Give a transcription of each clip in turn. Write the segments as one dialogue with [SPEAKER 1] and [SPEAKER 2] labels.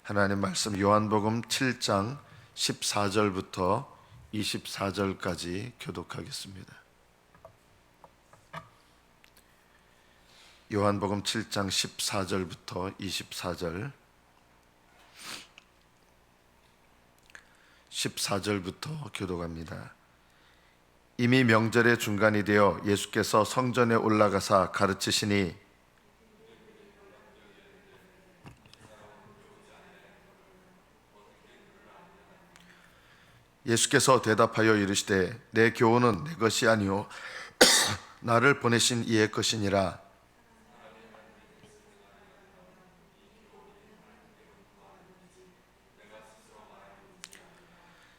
[SPEAKER 1] 하나님 말씀 요한복음 7장 14절부터 24절까지 교독하겠습니다. 요한복음 7장 14절부터 24절 14절부터 교독합니다. 이미 명절의 중간이 되어 예수께서 성전에 올라가사 가르치시니 예수께서 대답하여 이르시되 내 교훈은 내 것이 아니요 나를 보내신 이의 것이니라.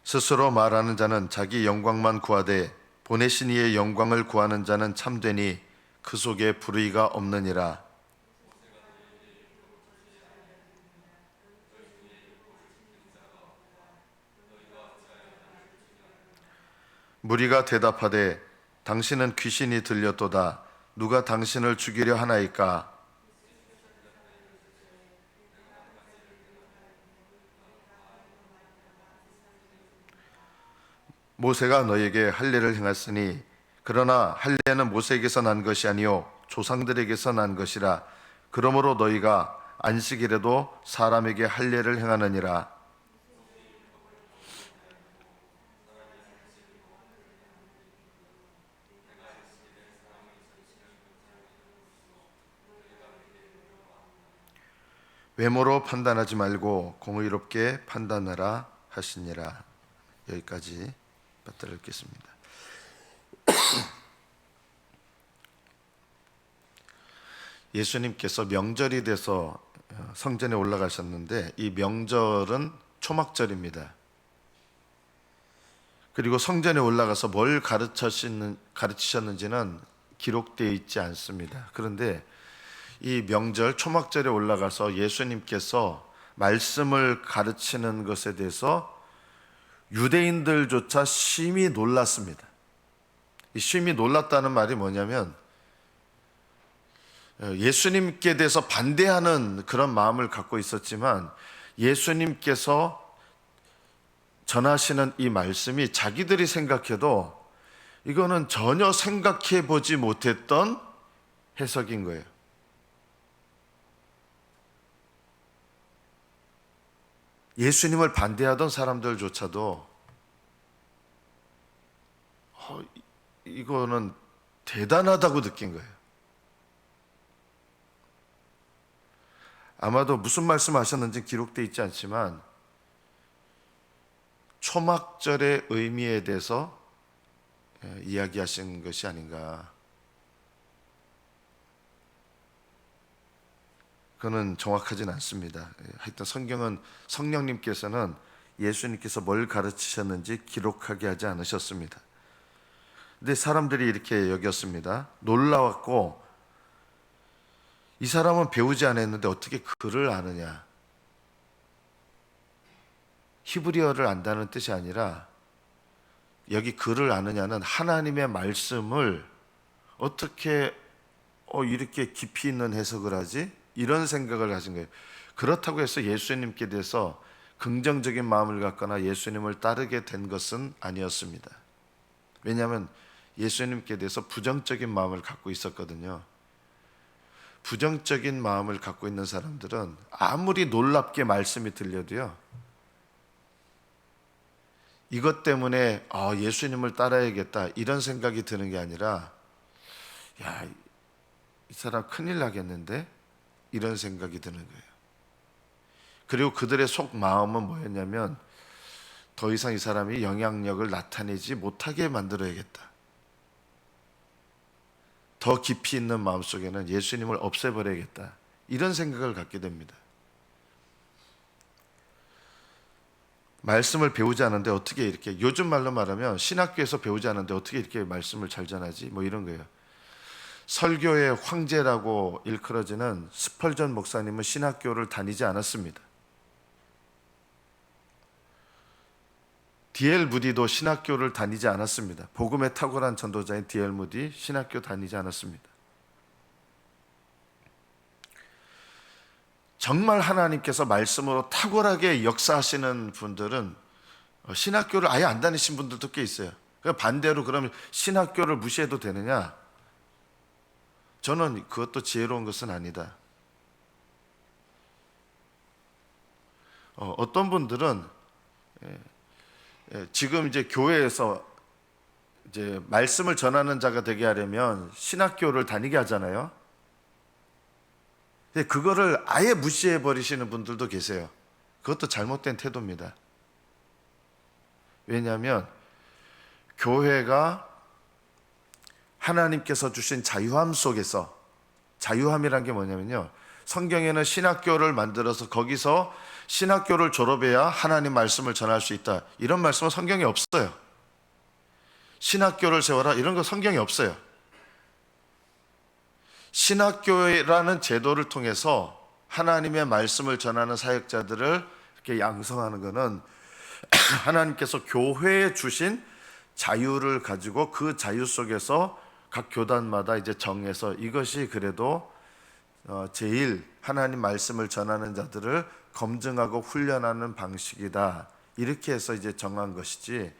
[SPEAKER 1] 스스로 말하는 자는 자기 영광만 구하되 보내신 이의 영광을 구하는 자는 참되니 그 속에 불의가 없느니라. 무리가 대답하되 당신은 귀신이 들렸도다. 누가 당신을 죽이려 하나이까? 모세가 너에게 할례를 행했으니 그러나 할례는 모세에게서 난 것이 아니요 조상들에게서 난 것이라. 그러므로 너희가 안식일에도 사람에게 할례를 행하느니라. 외모로 판단하지 말고 공의롭게 판단하라 하시니라. 여기까지 받들어 읽겠습니다. 예수님께서 명절이 돼서 성전에 올라가셨는데 이 명절은 초막절입니다. 그리고 성전에 올라가서 뭘 가르치셨는지는 기록되어 있지 않습니다. 그런데 이 명절 초막절에 올라가서 예수님께서 말씀을 가르치는 것에 대해서 유대인들조차 심히 놀랐습니다. 이 심히 놀랐다는 말이 뭐냐면 예수님께 대해서 반대하는 그런 마음을 갖고 있었지만 예수님께서 전하시는 이 말씀이 자기들이 생각해도 이거는 전혀 생각해 보지 못했던 해석인 거예요. 예수님을 반대하던 사람들조차도 이거는 대단하다고 느낀 거예요. 아마도 무슨 말씀하셨는지 기록되어 있지 않지만 초막절의 의미에 대해서 이야기하신 것이 아닌가. 그거는 정확하진 않습니다. 하여튼 성경은 성령님께서는 예수님께서 뭘 가르치셨는지 기록하게 하지 않으셨습니다. 근데 사람들이 이렇게 여겼습니다. 놀라웠고 이 사람은 배우지 않았는데 어떻게 글을 아느냐. 히브리어를 안다는 뜻이 아니라 여기 글을 아느냐는 하나님의 말씀을 어떻게 이렇게 깊이 있는 해석을 하지? 이런 생각을 가진 거예요. 그렇다고 해서 예수님께 대해서 긍정적인 마음을 갖거나 예수님을 따르게 된 것은 아니었습니다. 왜냐하면 예수님께 대해서 부정적인 마음을 갖고 있었거든요. 부정적인 마음을 갖고 있는 사람들은 아무리 놀랍게 말씀이 들려도요, 이것 때문에 예수님을 따라야겠다 이런 생각이 드는 게 아니라 야, 이 사람 큰일 나겠는데? 이런 생각이 드는 거예요. 그리고 그들의 속 마음은 뭐였냐면 더 이상 이 사람이 영향력을 나타내지 못하게 만들어야겠다. 더 깊이 있는 마음속에는 예수님을 없애버려야겠다. 이런 생각을 갖게 됩니다. 말씀을 배우지 않은데 어떻게 이렇게, 요즘 말로 말하면 신학교에서 배우지 않은데 어떻게 이렇게 말씀을 잘 전하지? 뭐 이런 거예요. 설교의 황제라고 일컬어지는 스펄전 목사님은 신학교를 다니지 않았습니다. D.L. 무디도 신학교를 다니지 않았습니다. 복음에 탁월한 전도자인 D.L. 무디 신학교 다니지 않았습니다. 정말 하나님께서 말씀으로 탁월하게 역사하시는 분들은 신학교를 아예 안 다니신 분들도 꽤 있어요. 반대로 그러면 신학교를 무시해도 되느냐? 저는 그것도 지혜로운 것은 아니다. 어떤 분들은 지금 이제 교회에서 이제 말씀을 전하는 자가 되게 하려면 신학교를 다니게 하잖아요. 근데 그거를 아예 무시해 버리시는 분들도 계세요. 그것도 잘못된 태도입니다. 왜냐하면 교회가 하나님께서 주신 자유함 속에서, 자유함이란 게 뭐냐면요, 성경에는 신학교를 만들어서 거기서 신학교를 졸업해야 하나님 말씀을 전할 수 있다, 이런 말씀은 성경에 없어요. 신학교를 세워라, 이런 거 성경에 없어요. 신학교라는 제도를 통해서 하나님의 말씀을 전하는 사역자들을 이렇게 양성하는 것은 하나님께서 교회에 주신 자유를 가지고 그 자유 속에서 각 교단마다 이제 정해서 이것이 그래도 제일 하나님 말씀을 전하는 자들을 검증하고 훈련하는 방식이다, 이렇게 해서 이제 정한 것이지,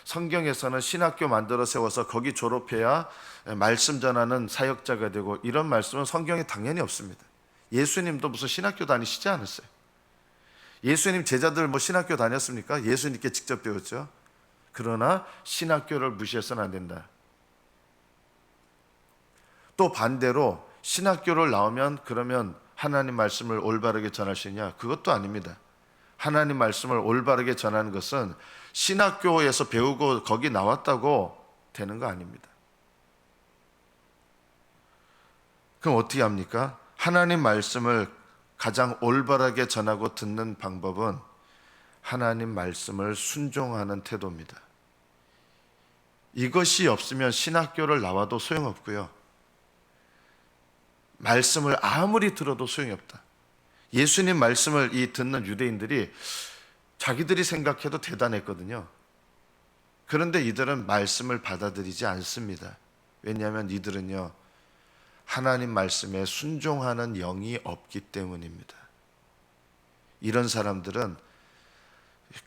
[SPEAKER 1] 성경에서는 신학교 만들어 세워서 거기 졸업해야 말씀 전하는 사역자가 되고 이런 말씀은 성경에 당연히 없습니다. 예수님도 무슨 신학교 다니시지 않았어요. 예수님 제자들 뭐 신학교 다녔습니까? 예수님께 직접 배웠죠. 그러나 신학교를 무시해서는 안 된다. 또 반대로 신학교를 나오면 그러면 하나님 말씀을 올바르게 전할 수 있냐? 그것도 아닙니다. 하나님 말씀을 올바르게 전하는 것은 신학교에서 배우고 거기 나왔다고 되는 거 아닙니다. 그럼 어떻게 합니까? 하나님 말씀을 가장 올바르게 전하고 듣는 방법은 하나님 말씀을 순종하는 태도입니다. 이것이 없으면 신학교를 나와도 소용없고요, 말씀을 아무리 들어도 소용이 없다. 예수님 말씀을 듣는 유대인들이 자기들이 생각해도 대단했거든요. 그런데 이들은 말씀을 받아들이지 않습니다. 왜냐하면 이들은요, 하나님 말씀에 순종하는 영이 없기 때문입니다. 이런 사람들은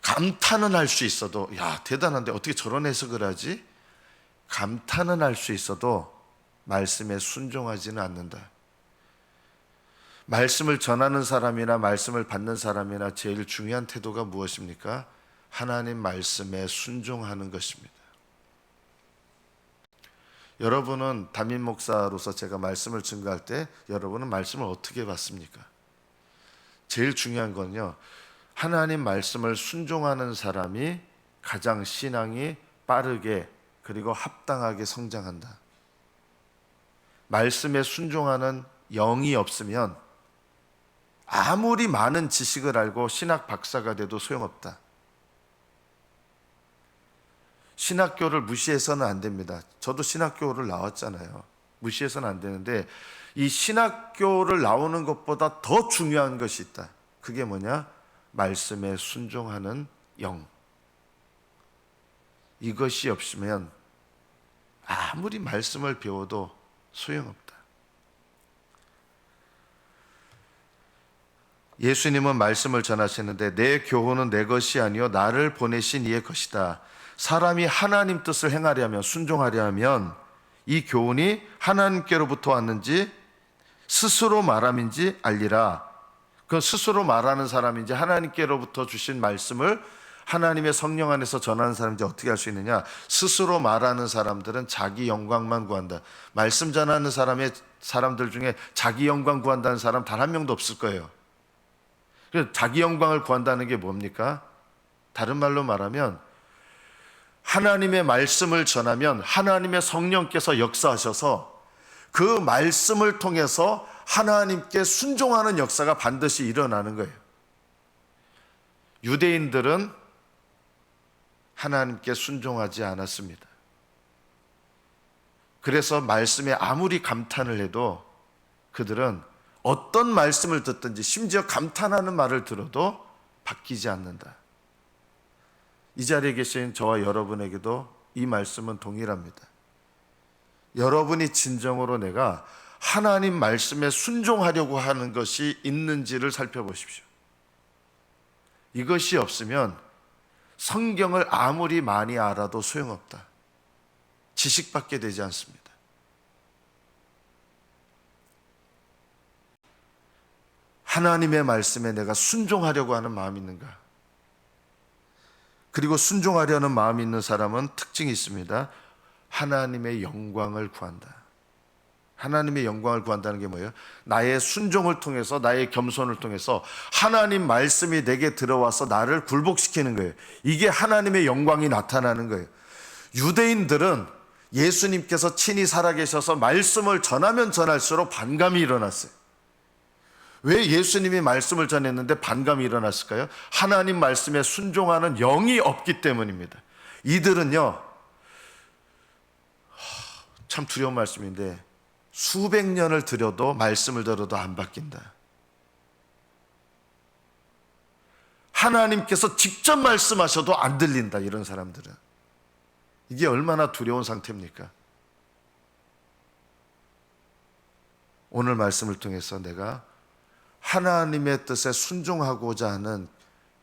[SPEAKER 1] 감탄은 할 수 있어도, 야, 대단한데 어떻게 저런 해석을 하지? 감탄은 할 수 있어도 말씀에 순종하지는 않는다. 말씀을 전하는 사람이나 말씀을 받는 사람이나 제일 중요한 태도가 무엇입니까? 하나님 말씀에 순종하는 것입니다. 여러분은 담임 목사로서 제가 말씀을 증거할 때 여러분은 말씀을 어떻게 받습니까? 제일 중요한 건요, 하나님 말씀을 순종하는 사람이 가장 신앙이 빠르게 그리고 합당하게 성장한다. 말씀에 순종하는 영이 없으면 아무리 많은 지식을 알고 신학 박사가 돼도 소용없다. 신학교를 무시해서는 안 됩니다. 저도 신학교를 나왔잖아요. 무시해서는 안 되는데 이 신학교를 나오는 것보다 더 중요한 것이 있다. 그게 뭐냐? 말씀에 순종하는 영. 이것이 없으면 아무리 말씀을 배워도 소용없다. 예수님은 말씀을 전하시는데 내 교훈은 내 것이 아니요 나를 보내신 이의 것이다. 사람이 하나님 뜻을 행하려면, 순종하려면 이 교훈이 하나님께로부터 왔는지 스스로 말함인지 알리라. 그 스스로 말하는 사람인지 하나님께로부터 주신 말씀을 하나님의 성령 안에서 전하는 사람인지 어떻게 알 수 있느냐? 스스로 말하는 사람들은 자기 영광만 구한다. 말씀 전하는 사람들 중에 자기 영광 구한다는 사람 단 한 명도 없을 거예요. 그래서 자기 영광을 구한다는 게 뭡니까? 다른 말로 말하면 하나님의 말씀을 전하면 하나님의 성령께서 역사하셔서 그 말씀을 통해서 하나님께 순종하는 역사가 반드시 일어나는 거예요. 유대인들은 하나님께 순종하지 않았습니다. 그래서 말씀에 아무리 감탄을 해도 그들은 어떤 말씀을 듣든지 심지어 감탄하는 말을 들어도 바뀌지 않는다. 이 자리에 계신 저와 여러분에게도 이 말씀은 동일합니다. 여러분이 진정으로 내가 하나님 말씀에 순종하려고 하는 것이 있는지를 살펴보십시오. 이것이 없으면 성경을 아무리 많이 알아도 소용없다. 지식밖에 되지 않습니다. 하나님의 말씀에 내가 순종하려고 하는 마음이 있는가? 그리고 순종하려는 마음이 있는 사람은 특징이 있습니다. 하나님의 영광을 구한다. 하나님의 영광을 구한다는 게 뭐예요? 나의 순종을 통해서, 나의 겸손을 통해서 하나님 말씀이 내게 들어와서 나를 굴복시키는 거예요. 이게 하나님의 영광이 나타나는 거예요. 유대인들은 예수님께서 친히 살아계셔서 말씀을 전하면 전할수록 반감이 일어났어요. 왜 예수님이 말씀을 전했는데 반감이 일어났을까요? 하나님 말씀에 순종하는 영이 없기 때문입니다. 이들은요, 참 두려운 말씀인데 수백 년을 들여도 말씀을 들어도 안 바뀐다. 하나님께서 직접 말씀하셔도 안 들린다. 이런 사람들은. 이게 얼마나 두려운 상태입니까? 오늘 말씀을 통해서 내가 하나님의 뜻에 순종하고자 하는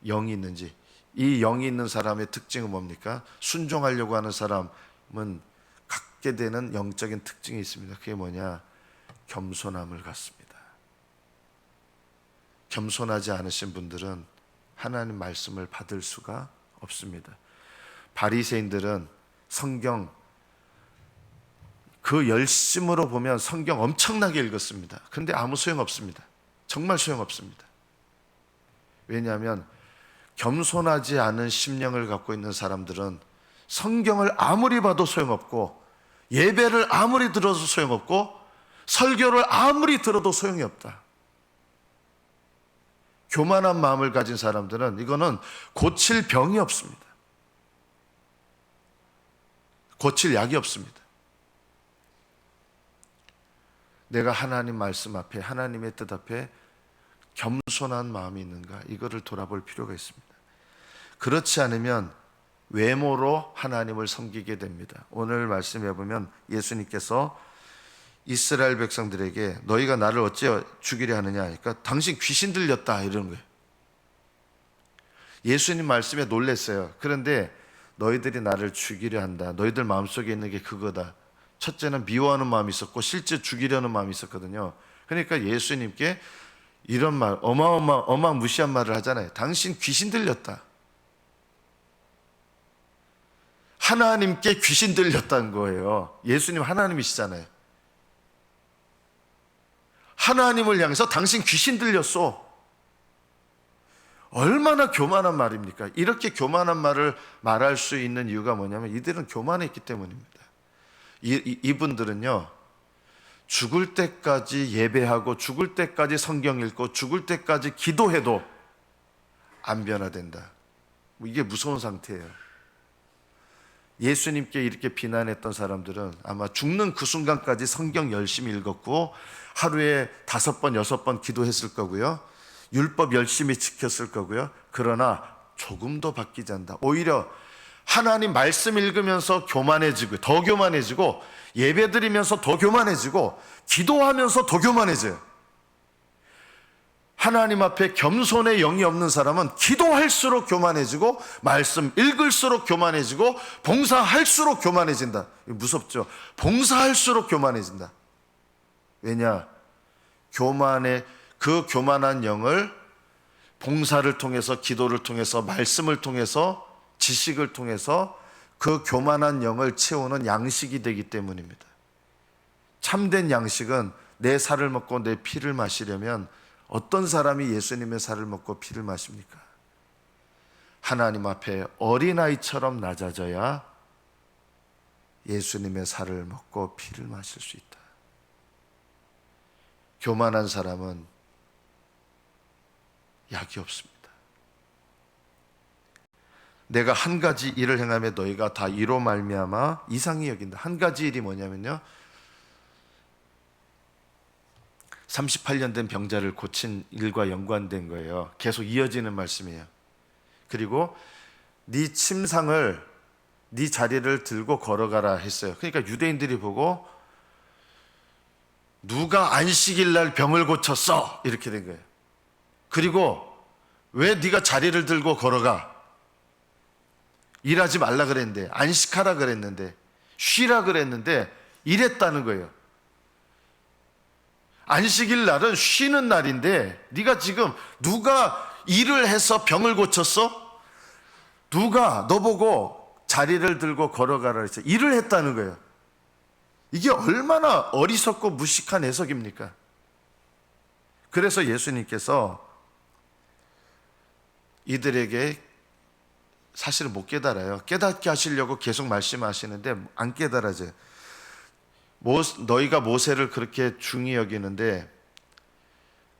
[SPEAKER 1] 영이 있는지, 이 영이 있는 사람의 특징은 뭡니까? 순종하려고 하는 사람은 갖게 되는 영적인 특징이 있습니다. 그게 뭐냐? 겸손함을 갖습니다. 겸손하지 않으신 분들은 하나님 말씀을 받을 수가 없습니다. 바리새인들은 성경 그 열심으로 보면 성경 엄청나게 읽었습니다. 근데 아무 소용없습니다. 정말 소용없습니다. 왜냐하면 겸손하지 않은 심령을 갖고 있는 사람들은 성경을 아무리 봐도 소용없고, 예배를 아무리 들어도 소용없고, 설교를 아무리 들어도 소용이 없다. 교만한 마음을 가진 사람들은 이거는 고칠 병이 없습니다. 고칠 약이 없습니다. 내가 하나님 말씀 앞에, 하나님의 뜻 앞에 겸손한 마음이 있는가, 이거를 돌아볼 필요가 있습니다. 그렇지 않으면 외모로 하나님을 섬기게 됩니다. 오늘 말씀해 보면 예수님께서 이스라엘 백성들에게 너희가 나를 어찌 죽이려 하느냐 하니까 당신 귀신 들렸다 이러는 거예요. 예수님 말씀에 놀랬어요. 그런데 너희들이 나를 죽이려 한다. 너희들 마음속에 있는 게 그거다. 첫째는 미워하는 마음이 있었고 실제 죽이려는 마음이 있었거든요. 그러니까 예수님께 이런 말, 어마무시한 말을 하잖아요. 당신 귀신 들렸다. 하나님께 귀신 들렸다는 거예요. 예수님 하나님이시잖아요. 하나님을 향해서 당신 귀신 들렸어. 얼마나 교만한 말입니까? 이렇게 교만한 말을 말할 수 있는 이유가 뭐냐면 이들은 교만했기 때문입니다. 이분들은요, 죽을 때까지 예배하고 죽을 때까지 성경 읽고 죽을 때까지 기도해도 안 변화된다. 이게 무서운 상태예요. 예수님께 이렇게 비난했던 사람들은 아마 죽는 그 순간까지 성경 열심히 읽었고 하루에 5번, 6번 기도했을 거고요. 율법 열심히 지켰을 거고요. 그러나 조금도 바뀌지 않는다. 오히려 하나님 말씀 읽으면서 교만해지고, 더 교만해지고, 예배드리면서 더 교만해지고, 기도하면서 더 교만해져요. 하나님 앞에 겸손의 영이 없는 사람은 기도할수록 교만해지고, 말씀 읽을수록 교만해지고, 봉사할수록 교만해진다. 무섭죠? 봉사할수록 교만해진다. 왜냐? 그 교만한 영을 봉사를 통해서, 기도를 통해서, 말씀을 통해서, 지식을 통해서 그 교만한 영을 채우는 양식이 되기 때문입니다. 참된 양식은 내 살을 먹고 내 피를 마시려면 어떤 사람이 예수님의 살을 먹고 피를 마십니까? 하나님 앞에 어린아이처럼 낮아져야 예수님의 살을 먹고 피를 마실 수 있다. 교만한 사람은 약이 없습니다. 내가 한 가지 일을 행하며 너희가 다 이로 말미암아 이상히 여긴다. 한 가지 일이 뭐냐면요, 38년 된 병자를 고친 일과 연관된 거예요. 계속 이어지는 말씀이에요. 그리고 네 침상을, 네 자리를 들고 걸어가라 했어요. 그러니까 유대인들이 보고 누가 안식일 날 병을 고쳤어? 이렇게 된 거예요. 그리고 왜 네가 자리를 들고 걸어가? 일하지 말라 그랬는데, 안식하라 그랬는데, 쉬라 그랬는데 이랬다는 거예요. 안식일 날은 쉬는 날인데 네가 지금 누가 일을 해서 병을 고쳤어? 누가 너 보고 자리를 들고 걸어가라 했어? 일을 했다는 거예요. 이게 얼마나 어리석고 무식한 해석입니까? 그래서 예수님께서 이들에게 사실은 못 깨달아요. 깨닫게 하시려고 계속 말씀하시는데 안 깨달아져요. 너희가 모세를 그렇게 중히 여기는데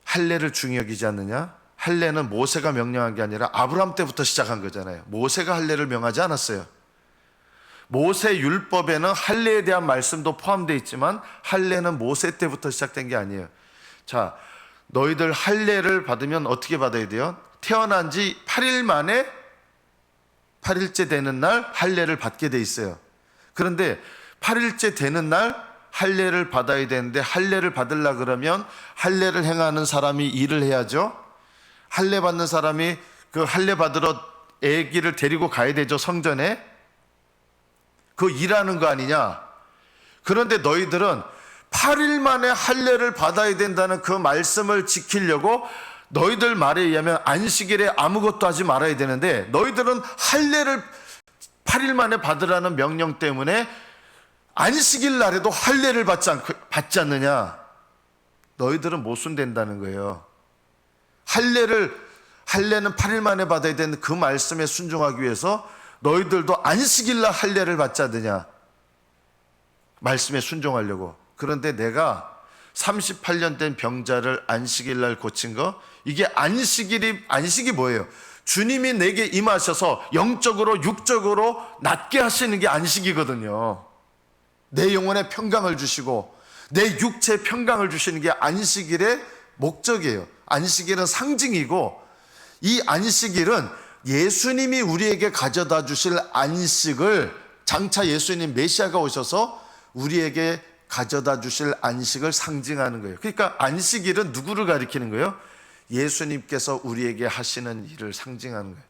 [SPEAKER 1] 할례를 중히 여기지 않느냐? 할례는 모세가 명령한 게 아니라 아브라함 때부터 시작한 거잖아요. 모세가 할례를 명하지 않았어요. 모세 율법에는 할례에 대한 말씀도 포함되어 있지만 할례는 모세 때부터 시작된 게 아니에요. 자, 너희들 할례를 받으면 어떻게 받아야 돼요? 태어난 지 8일 만에 8일째 되는 날 할례를 받게 돼 있어요. 그런데 8일째 되는 날 할례를 받아야 되는데 할례를 받으려 그러면 할례를 행하는 사람이 일을 해야죠. 할례 받는 사람이 그 할례 받으러 아기를 데리고 가야 되죠, 성전에. 그 일하는 거 아니냐? 그런데 너희들은 8일 만에 할례를 받아야 된다는 그 말씀을 지키려고 너희들 말에 의하면 안식일에 아무것도 하지 말아야 되는데 너희들은 할례를 8일 만에 받으라는 명령 때문에 안식일 날에도 할례를 받지 않느냐? 너희들은 못 순된다는 거예요. 할례는 8일 만에 받아야 되는 그 말씀에 순종하기 위해서 너희들도 안식일 날 할례를 받지 않느냐? 말씀에 순종하려고. 그런데 내가 38년 된 병자를 안식일 날 고친 거, 이게 안식이 뭐예요? 주님이 내게 임하셔서 영적으로 육적으로 낫게 하시는 게 안식이거든요. 내 영혼에 평강을 주시고 내 육체에 평강을 주시는 게 안식일의 목적이에요. 안식일은 상징이고 이 안식일은 예수님이 우리에게 가져다 주실 안식을, 장차 예수님 메시아가 오셔서 우리에게 가져다 주실 안식을 상징하는 거예요. 그러니까 안식일은 누구를 가리키는 거예요? 예수님께서 우리에게 하시는 일을 상징하는 거예요.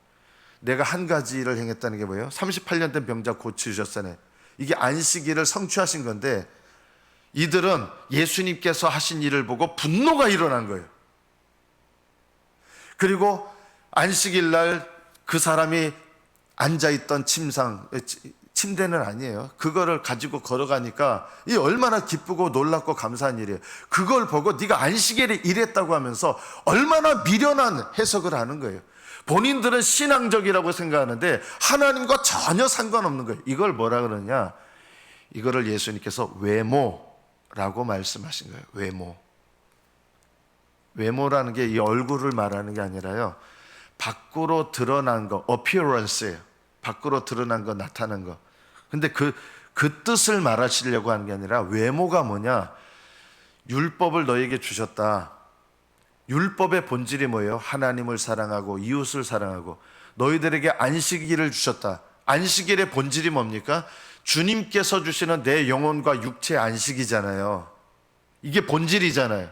[SPEAKER 1] 내가 한 가지 일을 행했다는 게 뭐예요? 38년 된 병자 고치셨잖아요. 이게 안식일을 성취하신 건데 이들은 예수님께서 하신 일을 보고 분노가 일어난 거예요. 그리고 안식일 날 그 사람이 앉아있던 침대는 아니에요. 그거를 가지고 걸어가니까 이 얼마나 기쁘고 놀랍고 감사한 일이에요. 그걸 보고 네가 안식일에 일했다고 하면서 얼마나 미련한 해석을 하는 거예요. 본인들은 신앙적이라고 생각하는데 하나님과 전혀 상관없는 거예요. 이걸 뭐라 그러냐? 이거를 예수님께서 외모라고 말씀하신 거예요. 외모라는 게 이 얼굴을 말하는 게 아니라요, 밖으로 드러난 거, appearance예요. 밖으로 드러난 거, 나타난 거. 근데 그 뜻을 말하시려고 하는 게 아니라 외모가 뭐냐? 율법을 너에게 주셨다. 율법의 본질이 뭐예요? 하나님을 사랑하고 이웃을 사랑하고 너희들에게 안식일을 주셨다. 안식일의 본질이 뭡니까? 주님께서 주시는 내 영혼과 육체의 안식이잖아요. 이게 본질이잖아요.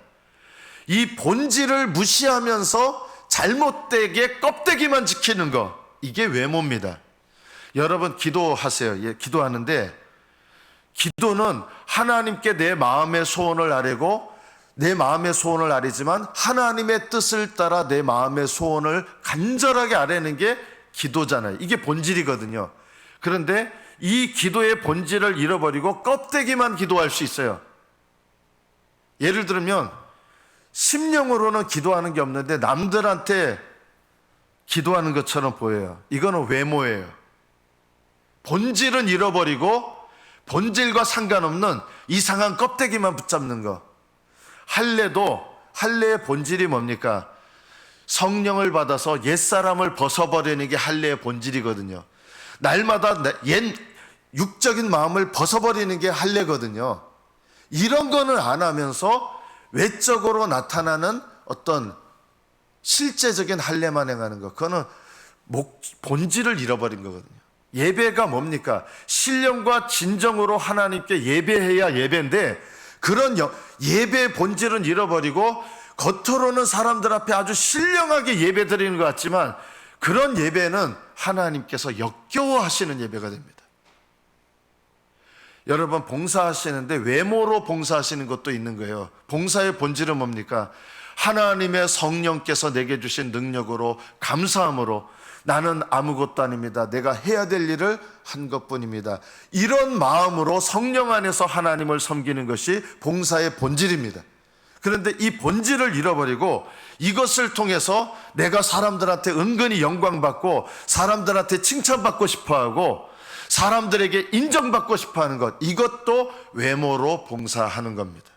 [SPEAKER 1] 이 본질을 무시하면서 잘못되게 껍데기만 지키는 거, 이게 외모입니다. 여러분 기도하세요. 기도하는데 기도는 하나님께 내 마음의 소원을 아뢰고 내 마음의 소원을 아뢰지만 하나님의 뜻을 따라 내 마음의 소원을 간절하게 아뢰는 게 기도잖아요. 이게 본질이거든요. 그런데 이 기도의 본질을 잃어버리고 껍데기만 기도할 수 있어요. 예를 들면 심령으로는 기도하는 게 없는데 남들한테 기도하는 것처럼 보여요. 이거는 외모예요. 본질은 잃어버리고 본질과 상관없는 이상한 껍데기만 붙잡는 거. 할례의 본질이 뭡니까? 성령을 받아서 옛사람을 벗어버리는 게 할례의 본질이거든요. 날마다 옛 육적인 마음을 벗어버리는 게 할례거든요. 이런 거는 안 하면서 외적으로 나타나는 어떤 실제적인 할례만 행하는 거, 그거는 본질을 잃어버린 거거든요. 예배가 뭡니까? 신령과 진정으로 하나님께 예배해야 예배인데 그런 예배의 본질은 잃어버리고 겉으로는 사람들 앞에 아주 신령하게 예배 드리는 것 같지만 그런 예배는 하나님께서 역겨워하시는 예배가 됩니다. 여러분, 봉사하시는데 외모로 봉사하시는 것도 있는 거예요. 봉사의 본질은 뭡니까? 하나님의 성령께서 내게 주신 능력으로, 감사함으로 나는 아무것도 아닙니다, 내가 해야 될 일을 한 것뿐입니다, 이런 마음으로 성령 안에서 하나님을 섬기는 것이 봉사의 본질입니다. 그런데 이 본질을 잃어버리고 이것을 통해서 내가 사람들한테 은근히 영광받고 사람들한테 칭찬받고 싶어하고 사람들에게 인정받고 싶어하는 것, 이것도 외모로 봉사하는 겁니다.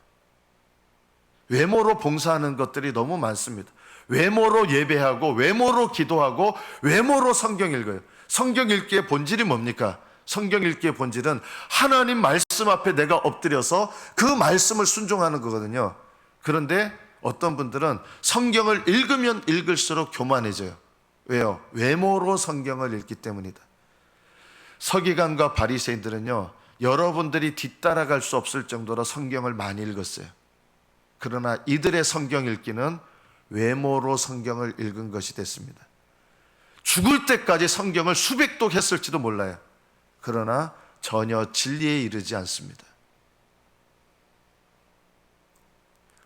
[SPEAKER 1] 외모로 봉사하는 것들이 너무 많습니다. 외모로 예배하고 외모로 기도하고 외모로 성경 읽어요. 성경 읽기의 본질이 뭡니까? 성경 읽기의 본질은 하나님 말씀 앞에 내가 엎드려서 그 말씀을 순종하는 거거든요. 그런데 어떤 분들은 성경을 읽으면 읽을수록 교만해져요. 왜요? 외모로 성경을 읽기 때문이다. 서기관과 바리새인들은요, 여러분들이 뒤따라갈 수 없을 정도로 성경을 많이 읽었어요. 그러나 이들의 성경 읽기는 외모로 성경을 읽은 것이 됐습니다. 죽을 때까지 성경을 수백 독 했을지도 몰라요. 그러나 전혀 진리에 이르지 않습니다.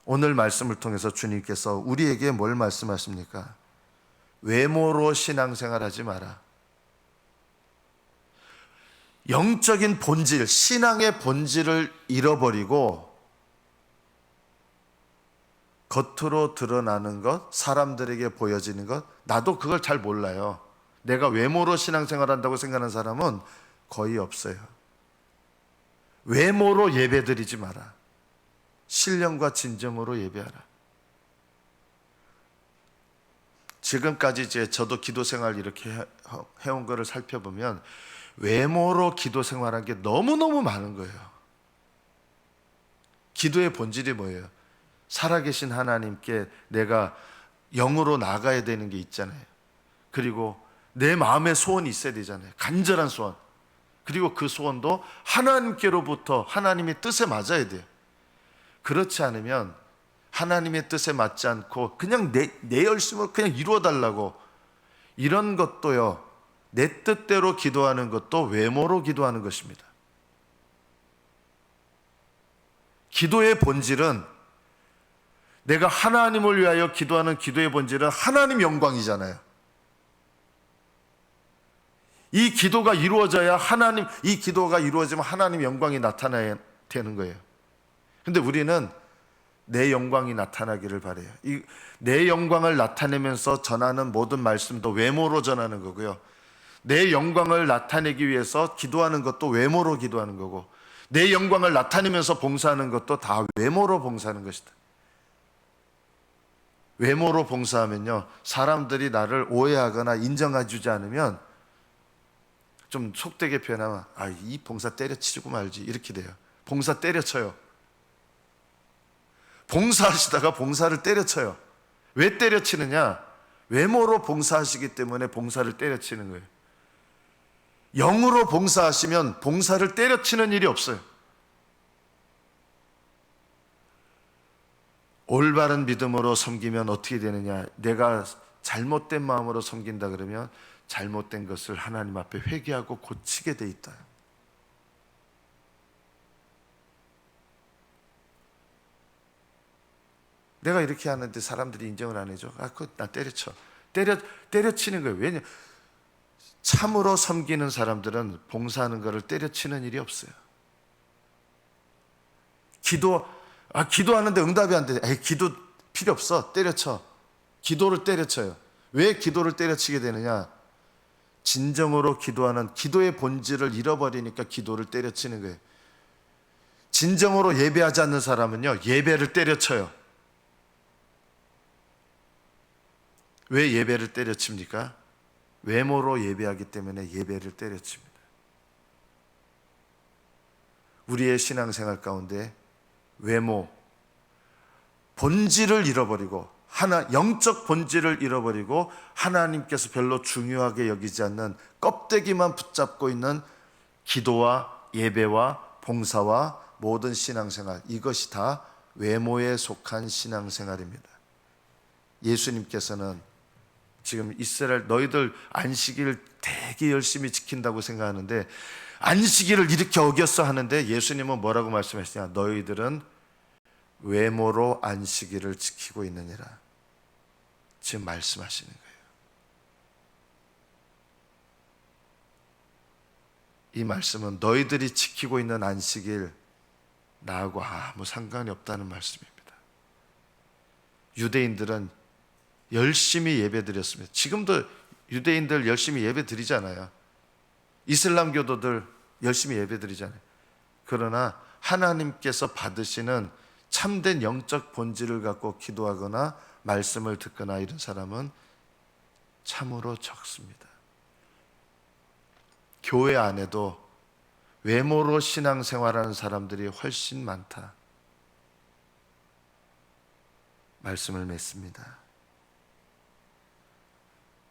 [SPEAKER 1] 오늘 말씀을 통해서 주님께서 우리에게 뭘 말씀하십니까? 외모로 신앙생활하지 마라. 영적인 본질, 신앙의 본질을 잃어버리고 겉으로 드러나는 것, 사람들에게 보여지는 것, 나도 그걸 잘 몰라요. 내가 외모로 신앙생활한다고 생각하는 사람은 거의 없어요. 외모로 예배드리지 마라. 신령과 진정으로 예배하라. 지금까지 저도 기도 생활 이렇게 해온 거를 살펴보면 외모로 기도 생활한 게 너무너무 많은 거예요. 기도의 본질이 뭐예요? 살아계신 하나님께 내가 영으로 나가야 되는 게 있잖아요. 그리고 내 마음의 소원이 있어야 되잖아요. 간절한 소원. 그리고 그 소원도 하나님께로부터 하나님의 뜻에 맞아야 돼요. 그렇지 않으면 하나님의 뜻에 맞지 않고 그냥 내 열심으로 그냥 이루어달라고, 이런 것도요, 내 뜻대로 기도하는 것도 외모로 기도하는 것입니다. 기도의 본질은, 내가 하나님을 위하여 기도하는 기도의 본질은 하나님 영광이잖아요. 이 기도가 이루어지면 하나님 영광이 나타나야 되는 거예요. 근데 우리는 내 영광이 나타나기를 바라요. 내 영광을 나타내면서 전하는 모든 말씀도 외모로 전하는 거고요. 내 영광을 나타내기 위해서 기도하는 것도 외모로 기도하는 거고, 내 영광을 나타내면서 봉사하는 것도 다 외모로 봉사하는 것이다. 외모로 봉사하면요, 사람들이 나를 오해하거나 인정해주지 않으면 좀 속되게 표현하면 이 봉사 때려치고 말지 이렇게 돼요. 봉사 때려쳐요. 봉사하시다가 봉사를 때려쳐요. 왜 때려치느냐? 외모로 봉사하시기 때문에 봉사를 때려치는 거예요. 영으로 봉사하시면 봉사를 때려치는 일이 없어요. 올바른 믿음으로 섬기면 어떻게 되느냐? 내가 잘못된 마음으로 섬긴다 그러면 잘못된 것을 하나님 앞에 회개하고 고치게 돼 있다. 내가 이렇게 하는데 사람들이 인정을 안 해줘. 그거 나 때려쳐. 때려치는 거예요. 왜냐? 참으로 섬기는 사람들은 봉사하는 것을 때려치는 일이 없어요. 기도하는데 응답이 안 돼. 기도 필요 없어. 때려쳐. 기도를 때려쳐요. 왜 기도를 때려치게 되느냐? 진정으로 기도하는 기도의 본질을 잃어버리니까 기도를 때려치는 거예요. 진정으로 예배하지 않는 사람은요, 예배를 때려쳐요. 왜 예배를 때려칩니까? 외모로 예배하기 때문에 예배를 때려칩니다. 우리의 신앙생활 가운데 외모, 본질을 잃어버리고 영적 본질을 잃어버리고 하나님께서 별로 중요하게 여기지 않는 껍데기만 붙잡고 있는 기도와 예배와 봉사와 모든 신앙생활, 이것이 다 외모에 속한 신앙생활입니다. 예수님께서는 지금 이스라엘 너희들 안식일을 되게 열심히 지킨다고 생각하는데 안식일을 이렇게 어겼어 하는데 예수님은 뭐라고 말씀하시냐? 너희들은 외모로 안식일을 지키고 있느니라. 지금 말씀하시는 거예요. 이 말씀은 너희들이 지키고 있는 안식일 나하고 아무 상관이 없다는 말씀입니다. 유대인들은 열심히 예배드렸습니다. 지금도 유대인들 열심히 예배드리잖아요. 이슬람 교도들 열심히 예배드리잖아요. 그러나 하나님께서 받으시는 참된 영적 본질을 갖고 기도하거나 말씀을 듣거나 이런 사람은 참으로 적습니다. 교회 안에도 외모로 신앙생활하는 사람들이 훨씬 많다. 말씀을 맺습니다.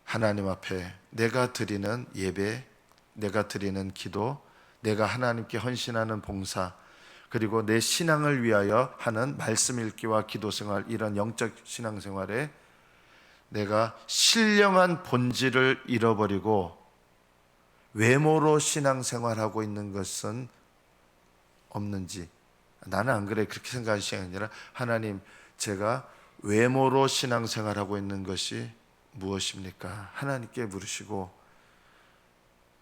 [SPEAKER 1] 하나님 앞에 내가 드리는 예배, 내가 드리는 기도, 내가 하나님께 헌신하는 봉사, 그리고 내 신앙을 위하여 하는 말씀 읽기와 기도 생활, 이런 영적 신앙 생활에 내가 신령한 본질을 잃어버리고 외모로 신앙 생활하고 있는 것은 없는지, 나는 안 그래 그렇게 생각하시는 게 아니라 하나님, 제가 외모로 신앙 생활하고 있는 것이 무엇입니까? 하나님께 물으시고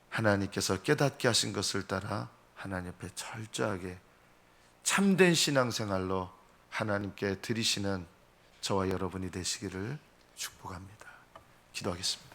[SPEAKER 1] 하나님께서 깨닫게 하신 것을 따라 하나님 앞에 철저하게 참된 신앙생활로 하나님께 드리시는 저와 여러분이 되시기를 축복합니다. 기도하겠습니다.